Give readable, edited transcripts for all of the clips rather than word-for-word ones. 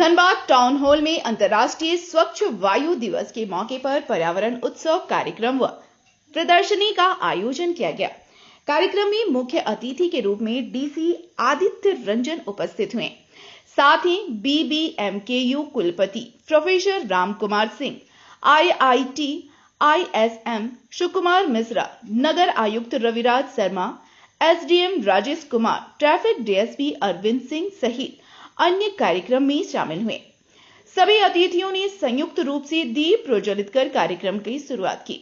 Dhanbad town hall में अंतर्राष्ट्रीय स्वच्छ वायु दिवस के मौके पर पर्यावरण उत्सव कार्यक्रम व प्रदर्शनी का आयोजन किया गया। कार्यक्रम में मुख्य अतिथि के रूप में डीसी आदित्य रंजन उपस्थित हुए। साथ ही बीबीएमकेयू कुलपति professor Ram Kumar Singh, IIT ISM Sukumar Mishra, नगर आयुक्त Raviraj Sharma, SDM Rajesh Kumar, traffic DSP Arvind Singh सहित अन्य कार्यक्रम में शामिल हुए। सभी अतिथियों ने संयुक्त रूप से दीप प्रज्वलित कर कार्यक्रम की शुरुआत की।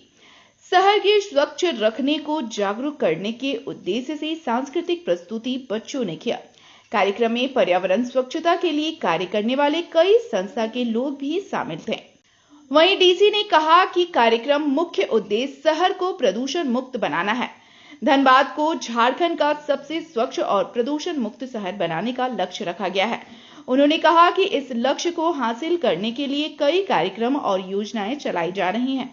शहर के स्वच्छ रखने को जागरूक करने के उद्देश्य से सांस्कृतिक प्रस्तुति बच्चों ने किया। कार्यक्रम में पर्यावरण स्वच्छता के लिए कार्य करने वाले कई संस्था के लोग भी शामिल थे। वहीं डीसी ने कहा कि कार्यक्रम मुख्य उद्देश्य शहर को प्रदूषण मुक्त बनाना है। धनबाद को झारखंड का सबसे स्वच्छ और प्रदूषण मुक्त शहर बनाने का लक्ष्य रखा गया है। उन्होंने कहा कि इस लक्ष्य को हासिल करने के लिए कई कार्यक्रम और योजनाएं चलाई जा रही हैं।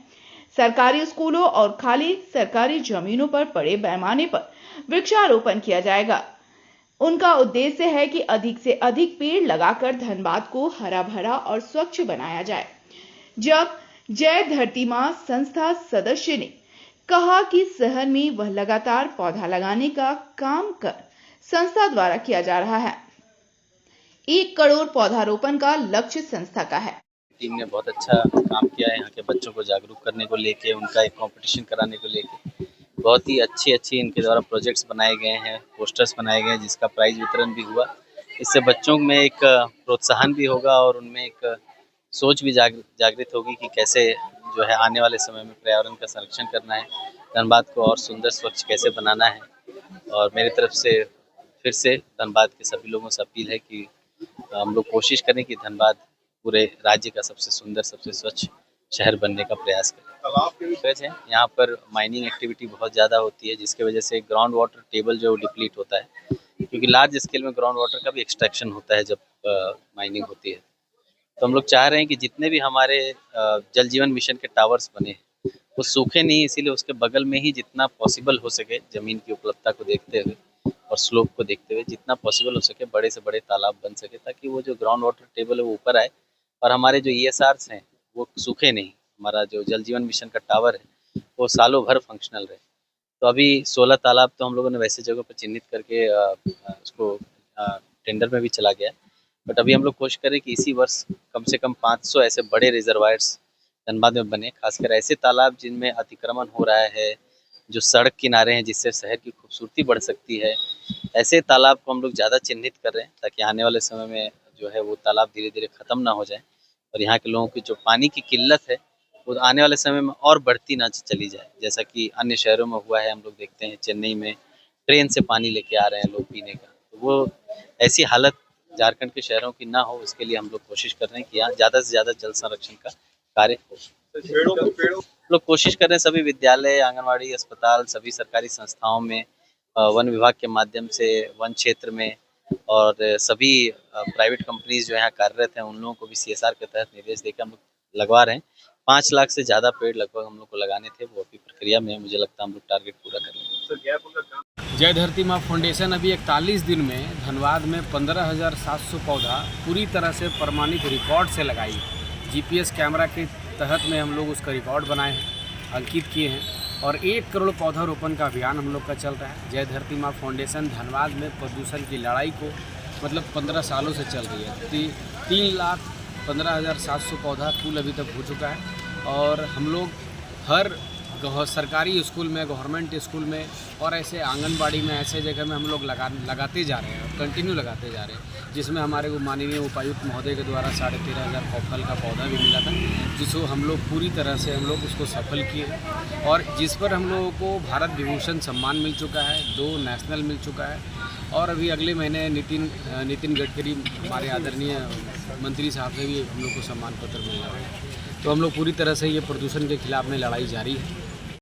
सरकारी स्कूलों और खाली सरकारी जमीनों पर बड़े पैमाने पर वृक्षारोपण किया जाएगा। उनका उद्देश्य है कि अधिक से अधिक पेड़ लगाकर धनबाद को हरा भरा और स्वच्छ बनाया जाए। जब जय धरती मां संस्था सदस्य ने कहा कि शहर में वह लगातार पौधा लगाने का काम कर संस्था द्वारा किया जा रहा है। 1 करोड़ पौधारोपण का लक्ष्य संस्था का है। टीम ने बहुत अच्छा काम किया है। यहाँ के बच्चों को जागरूक करने को लेके, उनका एक कंपटीशन कराने को लेके बहुत ही अच्छी इनके द्वारा प्रोजेक्ट्स बनाए गए हैं, पोस्टर्स बनाए गए हैं, जिसका प्राइज वितरण भी हुआ। इससे बच्चों में एक प्रोत्साहन भी होगा और उनमें एक सोच भी जागृत होगी कि कैसे जो है आने वाले समय में पर्यावरण का संरक्षण करना है, धनबाद को और सुंदर स्वच्छ कैसे बनाना है। और मेरी तरफ से फिर से धनबाद के सभी लोगों से अपील है कि हम लोग कोशिश करें कि धनबाद पूरे राज्य का सबसे सुंदर, सबसे स्वच्छ शहर बनने का प्रयास करें। यहाँ पर माइनिंग एक्टिविटी बहुत ज़्यादा होती है, जिसकी वजह से ग्राउंड वाटर टेबल जो डिप्लीट होता है, क्योंकि लार्ज स्केल में ग्राउंड वाटर का भी एक्सट्रैक्शन होता है जब माइनिंग होती है। तो हम लोग चाह रहे हैं कि जितने भी हमारे जल जीवन मिशन के टावर्स बने हैं वो सूखे नहीं, इसीलिए उसके बगल में ही जितना पॉसिबल हो सके, ज़मीन की उपलब्धता को देखते हुए और स्लोप को देखते हुए जितना पॉसिबल हो सके बड़े से बड़े तालाब बन सके, ताकि वो जो ग्राउंड वाटर टेबल है वो ऊपर आए और हमारे जो ESRs हैं वो सूखे नहीं। हमारा जो जल जीवन मिशन का टावर है वो सालों भर फंक्शनल रहे। तो अभी 16 तालाब तो हम लोगों ने वैसे जगहों पर चिन्हित करके उसको टेंडर में भी चला गया, बट अभी हम लोग कोशिश करें कि इसी वर्ष कम से कम 500 ऐसे बड़े रिजर्वायर्स धनबाद में बने, खासकर ऐसे तालाब जिनमें अतिक्रमण हो रहा है, जो सड़क किनारे हैं, जिससे शहर की खूबसूरती बढ़ सकती है। ऐसे तालाब को हम लोग ज़्यादा चिन्हित कर रहे हैं ताकि आने वाले समय में जो है वो तालाब धीरे धीरे ख़त्म ना हो जाए और यहाँ के लोगों की जो पानी की किल्लत है वो आने वाले समय में और बढ़ती ना चली जाए, जैसा कि अन्य शहरों में हुआ है। हम लोग देखते हैं चेन्नई में ट्रेन से पानी लेके आ रहे हैं लोग पीने का, तो वो ऐसी हालत झारखंड के शहरों की ना हो, इसके लिए हम लोग कोशिश कर रहे हैं कि यहाँ ज़्यादा से ज़्यादा जल संरक्षण का कार्य हो। लोग कोशिश कर रहे हैं सभी विद्यालय, आंगनवाड़ी, अस्पताल, सभी सरकारी संस्थाओं में, वन विभाग के माध्यम से वन क्षेत्र में और सभी प्राइवेट कंपनीज जो यहाँ कार्यरत हैं उन लोगों को भी CSR के तहत निर्देश देकर हम लोग लगवा रहे हैं। 5 लाख से ज़्यादा पेड़ लगभग हम लोग को लगाने थे, वो अभी प्रक्रिया में है। मुझे लगता है हम लोग टारगेट पूरा कर लेंगे। जय धरती मां फाउंडेशन अभी 41 दिन में धनबाद में 15,700 पौधा पूरी तरह से प्रमाणित रिकॉर्ड से लगाई। GPS कैमरा के तहत में हम लोग उसका रिकॉर्ड बनाए हैं, अंकित किए हैं और 1 करोड़ पौधारोपण का अभियान हम लोग का चल रहा है। जय धरती मां फाउंडेशन धनबाद में प्रदूषण की लड़ाई को 15 सालों से चल रही है। 3,15,700 पौधा कुल अभी तक हो चुका है और हम लोग हर सरकारी स्कूल में, गवर्नमेंट स्कूल में और ऐसे आंगनबाड़ी में, ऐसे जगह में हम लोग लगाते जा रहे हैं और कंटिन्यू लगाते जा रहे हैं, जिसमें हमारे को माननीय उपायुक्त महोदय के द्वारा 13,500 फल का पौधा भी मिला था, जिसको हम लोग पूरी तरह से हम लोग उसको सफल किए और जिस पर हम लोगों को भारत विभूषण सम्मान मिल चुका है, 2 नेशनल मिल चुका है और अभी अगले महीने नितिन गडकरी हमारे आदरणीय मंत्री साहब से भी हम लोग को सम्मान पत्र मिल रहा है। तो हम लोग पूरी तरह से ये प्रदूषण के खिलाफ में लड़ाई जारी है।